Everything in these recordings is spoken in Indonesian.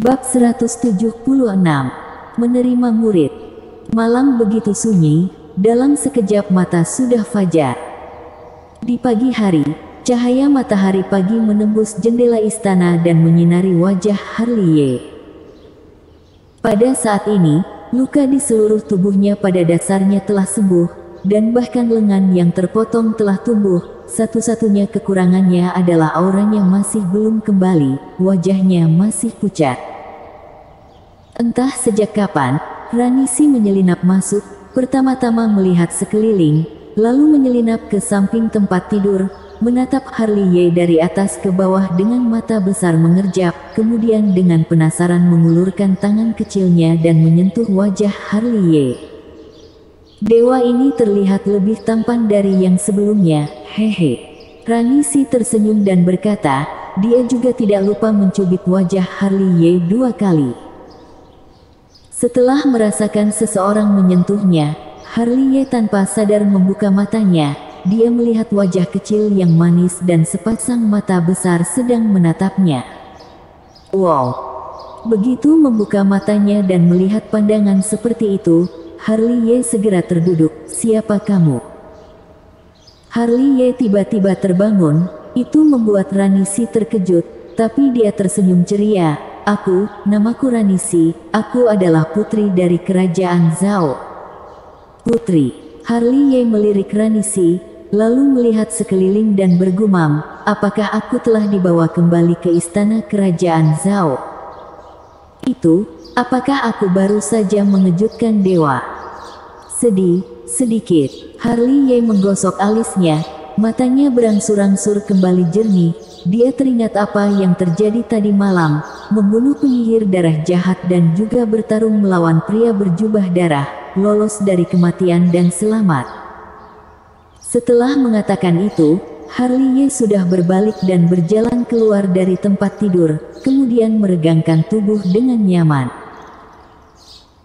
Bab 176. Menerima murid. Malam begitu sunyi, dalam sekejap mata sudah fajar. Di pagi hari, cahaya matahari pagi menembus jendela istana dan menyinari wajah Harliye. Pada saat ini, luka di seluruh tubuhnya pada dasarnya telah sembuh, dan bahkan lengan yang terpotong telah tumbuh. Satu-satunya kekurangannya adalah auranya masih belum kembali, wajahnya masih pucat. Entah sejak kapan, Ranisi menyelinap masuk, pertama-tama melihat sekeliling, lalu menyelinap ke samping tempat tidur, menatap Harliye dari atas ke bawah dengan mata besar mengerjap, kemudian dengan penasaran mengulurkan tangan kecilnya dan menyentuh wajah Harliye. Dewa ini terlihat lebih tampan dari yang sebelumnya, hehe. Ranisi tersenyum dan berkata, dia juga tidak lupa mencubit wajah Harliye 2 kali. Setelah merasakan seseorang menyentuhnya, Harliye tanpa sadar membuka matanya. Dia melihat wajah kecil yang manis dan sepasang mata besar sedang menatapnya. Wow! Begitu membuka matanya dan melihat pandangan seperti itu, Harliye segera terduduk. Siapa kamu? Harliye tiba-tiba terbangun, itu membuat Ranisi terkejut, tapi dia tersenyum ceria. Namaku Ranisi, aku adalah putri dari kerajaan Zhao. Putri. Harliye melirik Ranisi, lalu melihat sekeliling dan bergumam, apakah aku telah dibawa kembali ke istana kerajaan Zhao? Apakah aku baru saja mengejutkan dewa? Sedikit. Harliye menggosok alisnya, matanya berangsur-angsur kembali jernih. Dia teringat apa yang terjadi tadi malam, membunuh penyihir darah jahat dan juga bertarung melawan pria berjubah darah, lolos dari kematian dan selamat. Setelah mengatakan itu, Harliye sudah berbalik dan berjalan keluar dari tempat tidur, kemudian meregangkan tubuh dengan nyaman.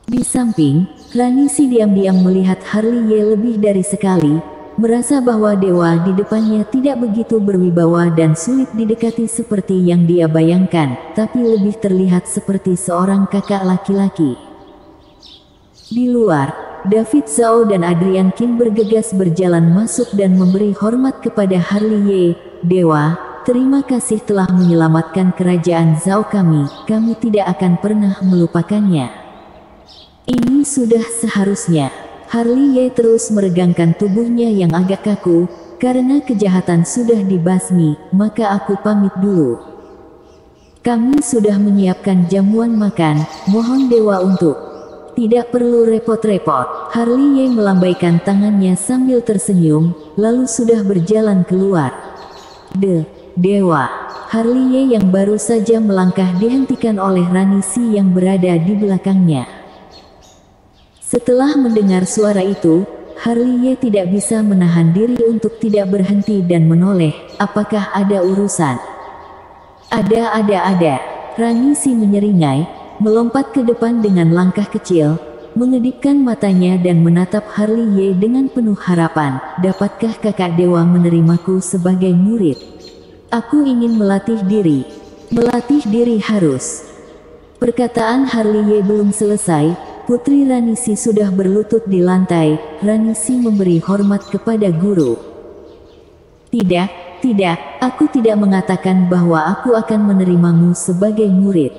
Di samping, Ranisi diam-diam melihat Harliye lebih dari sekali, merasa bahwa dewa di depannya tidak begitu berwibawa dan sulit didekati seperti yang dia bayangkan, tapi lebih terlihat seperti seorang kakak laki-laki. Di luar, David Zhao dan Adrian Qin bergegas berjalan masuk dan memberi hormat kepada Harliye. Dewa, terima kasih telah menyelamatkan kerajaan Zhao kami tidak akan pernah melupakannya. Ini sudah seharusnya. Harliye terus meregangkan tubuhnya yang agak kaku, karena kejahatan sudah dibasmi, maka aku pamit dulu. Kami sudah menyiapkan jamuan makan, mohon dewa untuk. Tidak perlu repot-repot. Harliye melambaikan tangannya sambil tersenyum, lalu sudah berjalan keluar. Dewa. Harliye yang baru saja melangkah dihentikan oleh Ranisi yang berada di belakangnya. Setelah mendengar suara itu, Harliye tidak bisa menahan diri untuk tidak berhenti dan menoleh. Apakah ada urusan? Ada. Ranisi menyeringai, melompat ke depan dengan langkah kecil, mengedipkan matanya dan menatap Harliye dengan penuh harapan. Dapatkah kakak dewa menerimaku sebagai murid? Aku ingin melatih diri. Melatih diri harus. Perkataan Harliye belum selesai. Putri Ranisi sudah berlutut di lantai. Ranisi memberi hormat kepada guru. Tidak, aku tidak mengatakan bahwa aku akan menerimamu sebagai murid.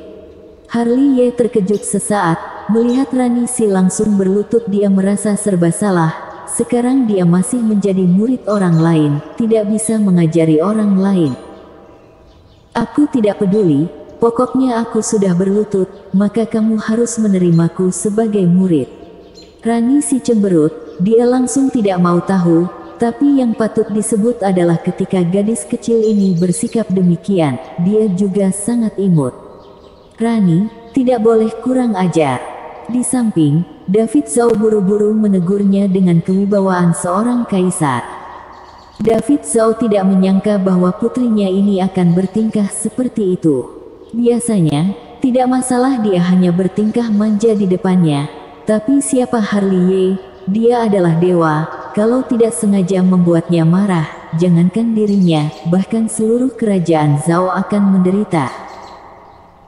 Harliye terkejut sesaat, melihat Ranisi langsung berlutut. Dia merasa serba salah. Sekarang dia masih menjadi murid orang lain, tidak bisa mengajari orang lain. Aku tidak peduli. Pokoknya aku sudah berlutut, maka kamu harus menerimaku sebagai murid. Ranisi cemberut, dia langsung tidak mau tahu, tapi yang patut disebut adalah ketika gadis kecil ini bersikap demikian, dia juga sangat imut. Rani, tidak boleh kurang ajar. Di samping, David Zhao buru-buru menegurnya dengan kewibawaan seorang kaisar. David Zhao tidak menyangka bahwa putrinya ini akan bertingkah seperti itu. Biasanya, tidak masalah dia hanya bertingkah manja di depannya. Tapi siapa Harliye? Dia adalah dewa. Kalau tidak sengaja membuatnya marah, jangankan dirinya, bahkan seluruh kerajaan Zhao akan menderita.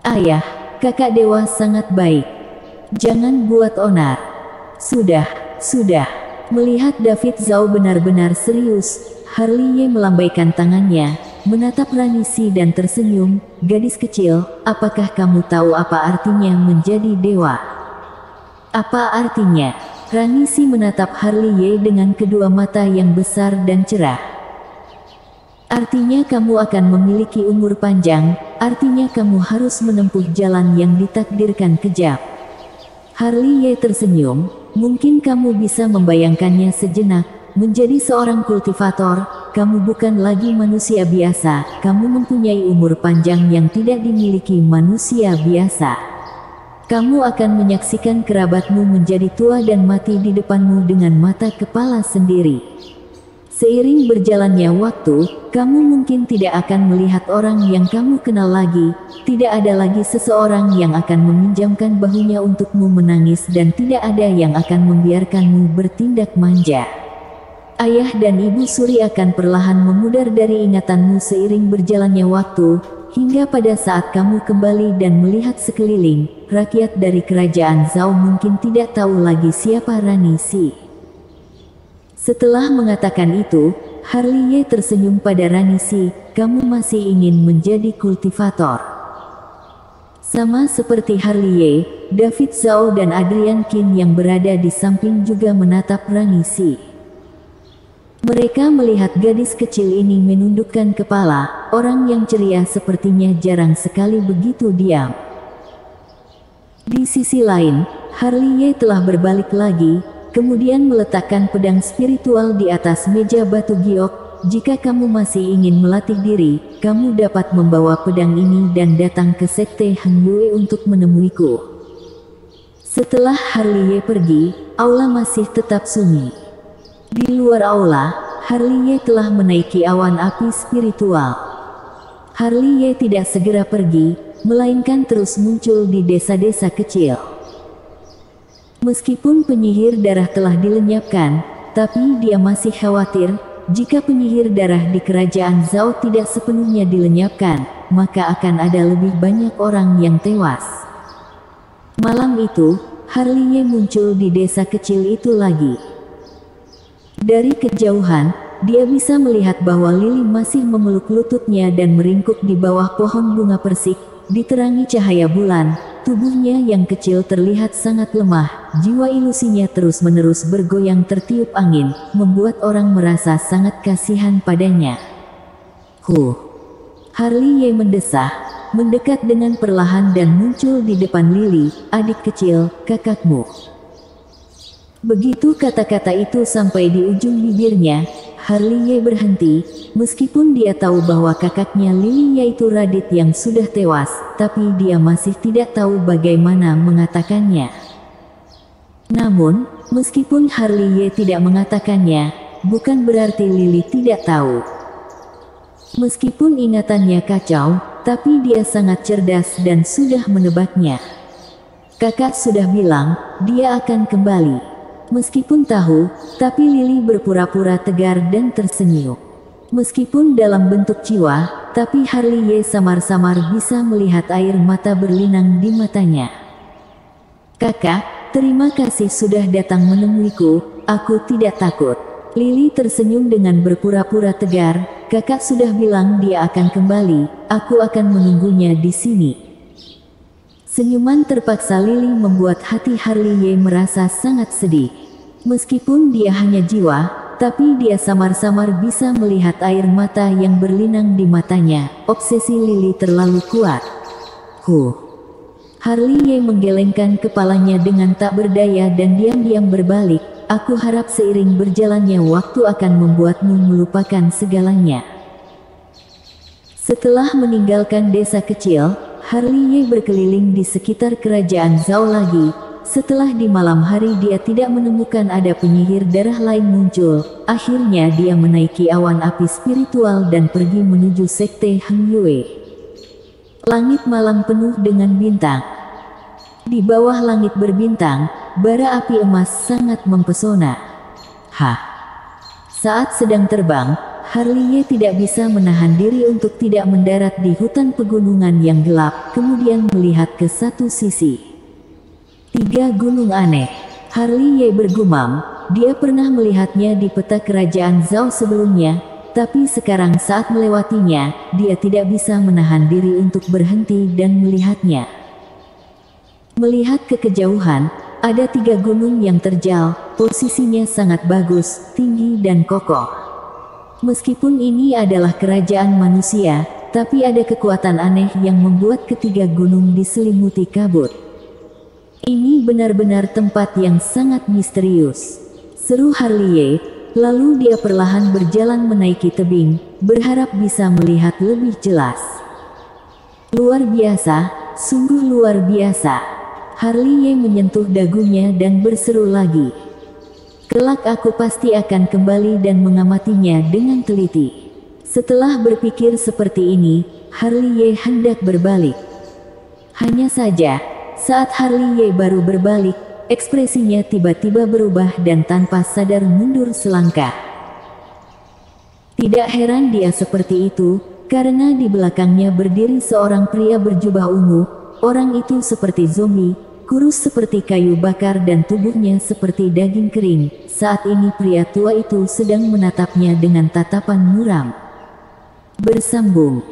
Ayah, kakak dewa sangat baik. Jangan buat onar. Sudah. Melihat David Zhao benar-benar serius, Harley Ye melambaikan tangannya, menatap Rani Si dan tersenyum. Gadis kecil, apakah kamu tahu apa artinya menjadi dewa? Apa artinya? Rani Si menatap Harley Ye dengan kedua mata yang besar dan cerah. Artinya kamu akan memiliki umur panjang, artinya kamu harus menempuh jalan yang ditakdirkan kejam. Harley Ye tersenyum, mungkin kamu bisa membayangkannya sejenak, menjadi seorang kultivator, kamu bukan lagi manusia biasa, kamu mempunyai umur panjang yang tidak dimiliki manusia biasa. Kamu akan menyaksikan kerabatmu menjadi tua dan mati di depanmu dengan mata kepala sendiri. Seiring berjalannya waktu, kamu mungkin tidak akan melihat orang yang kamu kenal lagi, tidak ada lagi seseorang yang akan meminjamkan bahunya untukmu menangis dan tidak ada yang akan membiarkanmu bertindak manja. Ayah dan ibu suri akan perlahan memudar dari ingatanmu seiring berjalannya waktu, hingga pada saat kamu kembali dan melihat sekeliling, rakyat dari kerajaan Zhao mungkin tidak tahu lagi siapa Rani Si. Setelah mengatakan itu, Harley Ye tersenyum pada Rani Si, kamu masih ingin menjadi kultivator. Sama seperti Harley Ye, David Zhao dan Adrian Qin yang berada di samping juga menatap Rani Si. Mereka melihat gadis kecil ini menundukkan kepala, orang yang ceria sepertinya jarang sekali begitu diam. Di sisi lain, Harley Ye telah berbalik lagi, kemudian meletakkan pedang spiritual di atas meja batu giok. Jika kamu masih ingin melatih diri, kamu dapat membawa pedang ini dan datang ke sekte Heng Yue untuk menemuiku. Setelah Harley Ye pergi, aula masih tetap sunyi. Di luar aula, Harley Ye telah menaiki awan api spiritual. Harley Ye tidak segera pergi, melainkan terus muncul di desa-desa kecil. Meskipun penyihir darah telah dilenyapkan, tapi dia masih khawatir, jika penyihir darah di kerajaan Zhao tidak sepenuhnya dilenyapkan, maka akan ada lebih banyak orang yang tewas. Malam itu, Harley Ye muncul di desa kecil itu lagi. Dari kejauhan, dia bisa melihat bahwa Lily masih memeluk lututnya dan meringkuk di bawah pohon bunga persik, diterangi cahaya bulan. Tubuhnya yang kecil terlihat sangat lemah, jiwa ilusinya terus-menerus bergoyang tertiup angin, membuat orang merasa sangat kasihan padanya. Harley Ye mendesah, mendekat dengan perlahan dan muncul di depan Lily, adik kecil, kakakmu. Begitu kata-kata itu sampai di ujung bibirnya, Harley Ye berhenti, meskipun dia tahu bahwa kakaknya Lily yaitu Radit yang sudah tewas, tapi dia masih tidak tahu bagaimana mengatakannya. Namun, meskipun Harley Ye tidak mengatakannya, bukan berarti Lily tidak tahu. Meskipun ingatannya kacau, tapi dia sangat cerdas dan sudah menebaknya. Kakak sudah bilang, dia akan kembali. Meskipun tahu, tapi Lily berpura-pura tegar dan tersenyum. Meskipun dalam bentuk jiwa, tapi Harley Ye samar-samar bisa melihat air mata berlinang di matanya. Kakak, terima kasih sudah datang menemuiku, aku tidak takut. Lily tersenyum dengan berpura-pura tegar, kakak sudah bilang dia akan kembali, aku akan menunggunya di sini. Senyuman terpaksa Lily membuat hati Harley Ye merasa sangat sedih. Meskipun dia hanya jiwa, tapi dia samar-samar bisa melihat air mata yang berlinang di matanya. Obsesi Lily terlalu kuat. Harley Ye menggelengkan kepalanya dengan tak berdaya dan diam-diam berbalik. Aku harap seiring berjalannya waktu akan membuatmu melupakan segalanya. Setelah meninggalkan desa kecil, Harley Ye berkeliling di sekitar kerajaan Zhao lagi. Setelah di malam hari dia tidak menemukan ada penyihir darah lain muncul, akhirnya dia menaiki awan api spiritual dan pergi menuju sekte Heng Yue. Langit malam penuh dengan bintang. Di bawah langit berbintang, bara api emas sangat mempesona. Saat sedang terbang, Harley tidak bisa menahan diri untuk tidak mendarat di hutan pegunungan yang gelap, kemudian melihat ke satu sisi. 3 gunung aneh. Harley bergumam, dia pernah melihatnya di peta kerajaan Zhao sebelumnya, tapi sekarang saat melewatinya, dia tidak bisa menahan diri untuk berhenti dan melihatnya. Melihat ke kejauhan, ada 3 gunung yang terjal, posisinya sangat bagus, tinggi dan kokoh. Meskipun ini adalah kerajaan manusia, tapi ada kekuatan aneh yang membuat ketiga gunung diselimuti kabut. Ini benar-benar tempat yang sangat misterius, seru Harley, lalu dia perlahan berjalan menaiki tebing, berharap bisa melihat lebih jelas. Luar biasa, sungguh luar biasa. Harley menyentuh dagunya dan berseru lagi. Kelak aku pasti akan kembali dan mengamatinya dengan teliti. Setelah berpikir seperti ini, Harley hendak berbalik. Hanya saja, saat Harley baru berbalik, ekspresinya tiba-tiba berubah dan tanpa sadar mundur selangkah. Tidak heran dia seperti itu, karena di belakangnya berdiri seorang pria berjubah ungu. Orang itu seperti zombie, kurus seperti kayu bakar dan tubuhnya seperti daging kering. Saat ini pria tua itu sedang menatapnya dengan tatapan muram. Bersambung.